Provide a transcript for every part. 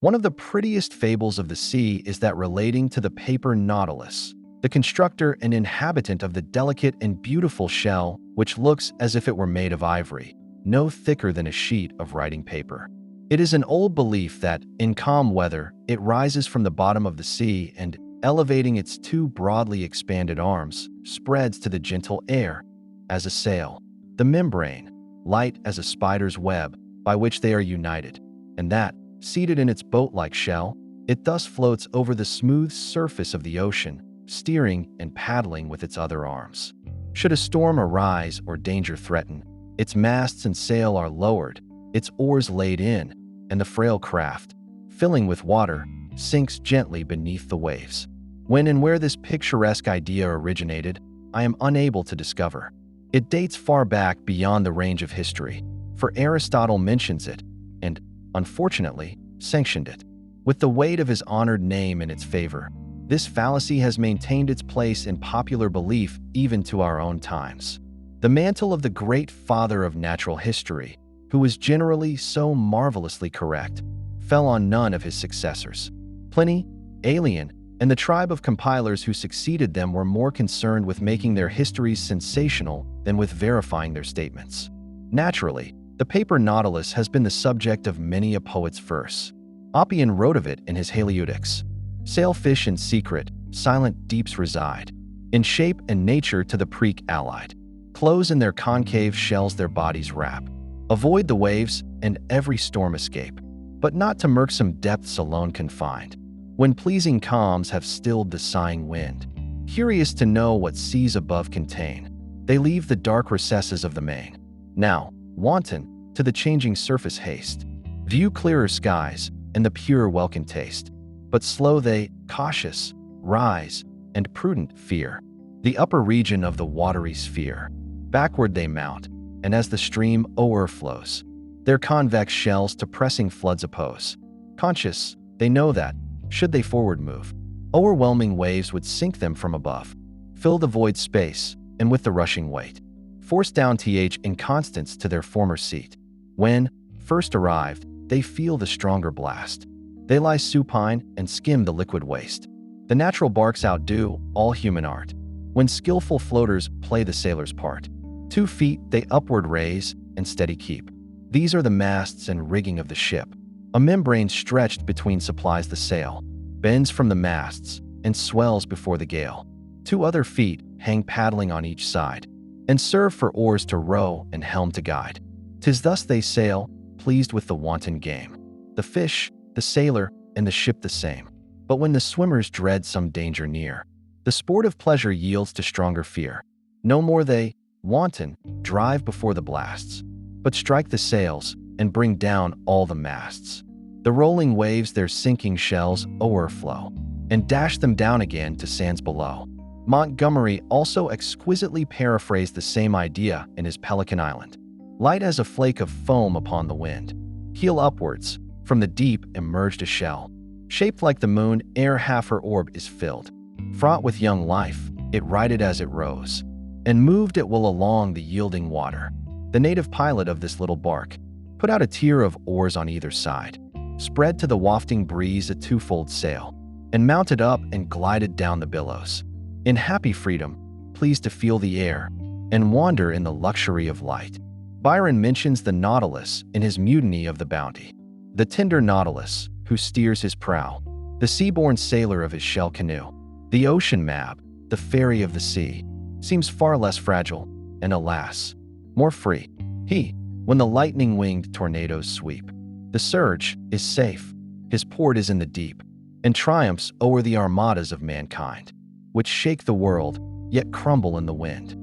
One of the prettiest fables of the sea is that relating to the paper nautilus, the constructor and inhabitant of the delicate and beautiful shell which looks as if it were made of ivory, no thicker than a sheet of writing paper. It is an old belief that, in calm weather, it rises from the bottom of the sea and, elevating its two broadly expanded arms, spreads to the gentle air as a sail, the membrane, light as a spider's web, by which they are united, and that, seated in its boat-like shell, it thus floats over the smooth surface of the ocean, steering and paddling with its other arms. Should a storm arise or danger threaten, its masts and sail are lowered, its oars laid in, and the frail craft, filling with water, sinks gently beneath the waves. When and where this picturesque idea originated, I am unable to discover. It dates far back beyond the range of history, for Aristotle mentions it, and, unfortunately, sanctioned it. With the weight of his honored name in its favor, this fallacy has maintained its place in popular belief even to our own times. The mantle of the great father of natural history, who was generally so marvelously correct, fell on none of his successors. Pliny, Aelian, and the tribe of compilers who succeeded them were more concerned with making their histories sensational than with verifying their statements. Naturally, the paper nautilus has been the subject of many a poet's verse. Oppian wrote of it in his Halieuticks. Sailfish in secret, silent deeps reside, in shape and nature to the preak allied. Close in their concave shells their bodies wrap. Avoid the waves and every storm escape, but not to murksome depths alone confined, when pleasing calms have stilled the sighing wind. Curious to know what seas above contain, they leave the dark recesses of the main. Now, wanton, to the changing surface haste, view clearer skies and the pure welcome taste. But slow they, cautious, rise, and prudent fear the upper region of the watery sphere. Backward they mount, and as the stream o'erflows, their convex shells to pressing floods oppose. Conscious, they know that, should they forward move, overwhelming waves would sink them from above, fill the void space, and with the rushing weight, force down inconstance to their former seat. When, first arrived, they feel the stronger blast. They lie supine and skim the liquid waste. The natural barks outdo all human art, when skillful floaters play the sailor's part. 2 feet they upward raise and steady keep. These are the masts and rigging of the ship. A membrane stretched between supplies the sail, bends from the masts, and swells before the gale. 2 other feet hang paddling on each side, and serve for oars to row and helm to guide. 'Tis thus they sail, pleased with the wanton game. The fish, the sailor, and the ship the same. But when the swimmers dread some danger near, the sport of pleasure yields to stronger fear. No more they, wanton, drive before the blasts, but strike the sails and bring down all the masts. The rolling waves their sinking shells o'erflow, and dash them down again to sands below. Montgomery also exquisitely paraphrased the same idea in his Pelican Island. Light as a flake of foam upon the wind, heel upwards, from the deep emerged a shell, shaped like the moon ere half her orb is filled. Fraught with young life, it righted as it rose, and moved at will along the yielding water. The native pilot of this little bark put out a tier of oars on either side, spread to the wafting breeze a 2-fold sail, and mounted up and glided down the billows. In happy freedom, pleased to feel the air, and wander in the luxury of light. Byron mentions the Nautilus in his Mutiny of the Bounty. The tender Nautilus, who steers his prow, the sea-born sailor of his shell canoe. The ocean mab, the ferry of the sea, seems far less fragile, and alas, more free. He, when the lightning-winged tornadoes sweep, the surge is safe, his port is in the deep, and triumphs o'er the armadas of mankind, which shake the world, yet crumble in the wind.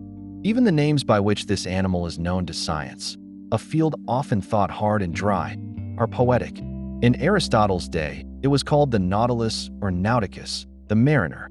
Even the names by which this animal is known to science, a field often thought hard and dry, are poetic. In Aristotle's day, it was called the Nautilus or Nauticus, the mariner.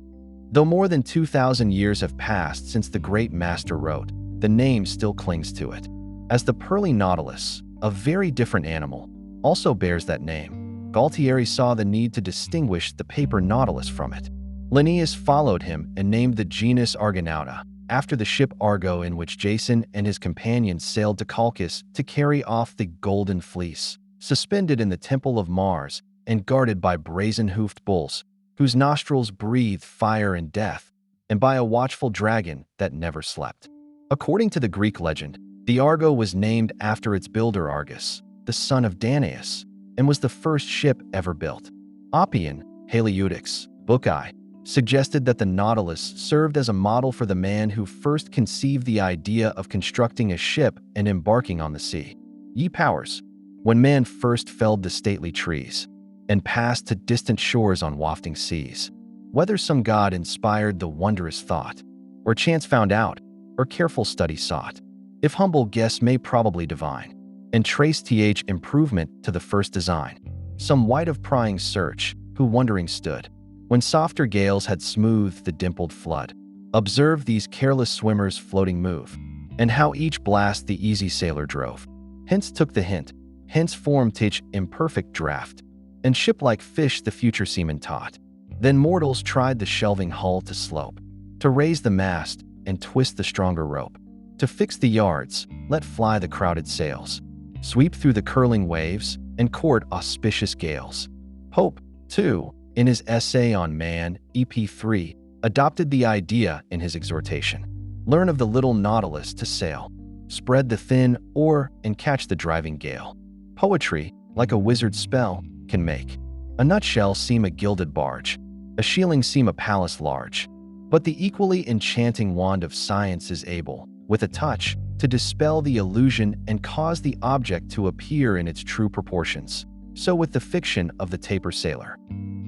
Though more than 2,000 years have passed since the great master wrote, the name still clings to it. As the pearly nautilus, a very different animal, also bears that name, Gualtieri saw the need to distinguish the paper nautilus from it. Linnaeus followed him and named the genus Argonauta, after the ship Argo in which Jason and his companions sailed to Colchis to carry off the golden fleece, suspended in the temple of Mars, and guarded by brazen-hoofed bulls, whose nostrils breathed fire and death, and by a watchful dragon that never slept. According to the Greek legend, the Argo was named after its builder Argus, the son of Danaus, and was the first ship ever built. Oppian, Halieutic's Book I, suggested that the Nautilus served as a model for the man who first conceived the idea of constructing a ship and embarking on the sea. Ye powers, when man first felled the stately trees and passed to distant shores on wafting seas, whether some god inspired the wondrous thought, or chance found out, or careful study sought, if humble guess may probably divine, and trace th improvement to the first design, some wight of prying search, who wondering stood, when softer gales had smoothed the dimpled flood, observed these careless swimmers floating move, and how each blast the easy sailor drove. Hence took the hint, hence formed th imperfect draft, and ship-like fish the future seaman taught. Then mortals tried the shelving hull to slope, to raise the mast and twist the stronger rope, to fix the yards, let fly the crowded sails, sweep through the curling waves, and court auspicious gales. Pope, too, in his essay on man, EP3, adopted the idea in his exhortation. Learn of the little Nautilus to sail, spread the thin oar and catch the driving gale. Poetry, like a wizard's spell, can make a nutshell seem a gilded barge, a shieling seem a palace large. But the equally enchanting wand of science is able, with a touch, to dispel the illusion and cause the object to appear in its true proportions. So with the fiction of the taper sailor.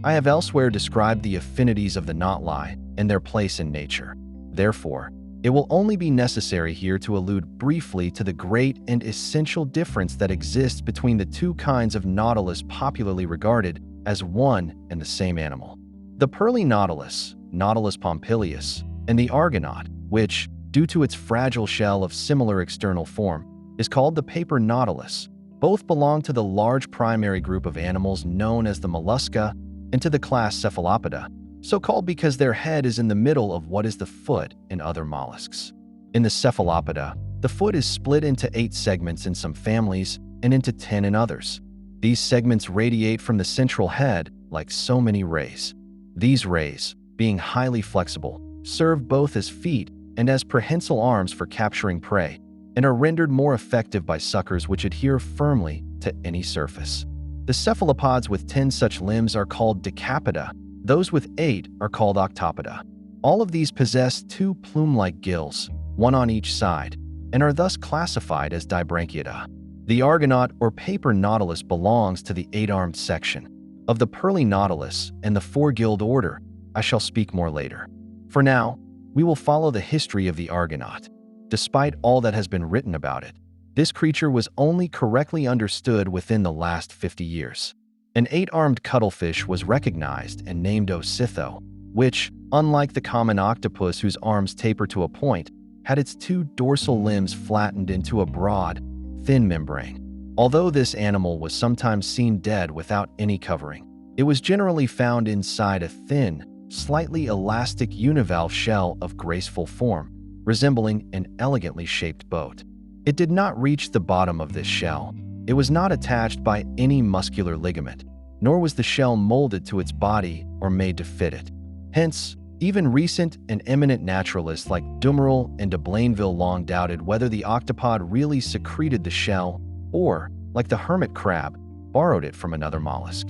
I have elsewhere described the affinities of the nautili and their place in nature. Therefore, it will only be necessary here to allude briefly to the great and essential difference that exists between the two kinds of nautilus popularly regarded as one and the same animal. The pearly nautilus, Nautilus pompilius, and the argonaut, which, due to its fragile shell of similar external form, is called the paper nautilus, both belong to the large primary group of animals known as the mollusca and to the class Cephalopoda, so called because their head is in the middle of what is the foot in other mollusks. In the Cephalopoda, the foot is split into 8 segments in some families and into 10 in others. These segments radiate from the central head like so many rays. These rays, being highly flexible, serve both as feet and as prehensile arms for capturing prey, and are rendered more effective by suckers which adhere firmly to any surface. The cephalopods with 10 such limbs are called decapoda. Those with 8 are called octopoda. All of these possess 2 plume-like gills, one on each side, and are thus classified as dibranchiata. The argonaut or paper nautilus belongs to the 8-armed section. Of the pearly nautilus and the 4-gilled order, I shall speak more later. For now, we will follow the history of the argonaut. Despite all that has been written about it, this creature was only correctly understood within the last 50 years. An 8-armed cuttlefish was recognized and named Ocitho, which, unlike the common octopus whose arms taper to a point, had its 2 dorsal limbs flattened into a broad, thin membrane. Although this animal was sometimes seen dead without any covering, it was generally found inside a thin, slightly elastic univalve shell of graceful form, resembling an elegantly shaped boat. It did not reach the bottom of this shell. It was not attached by any muscular ligament, nor was the shell molded to its body or made to fit it. Hence, even recent and eminent naturalists like Dumeril and de Blainville long doubted whether the octopod really secreted the shell or, like the hermit crab, borrowed it from another mollusk.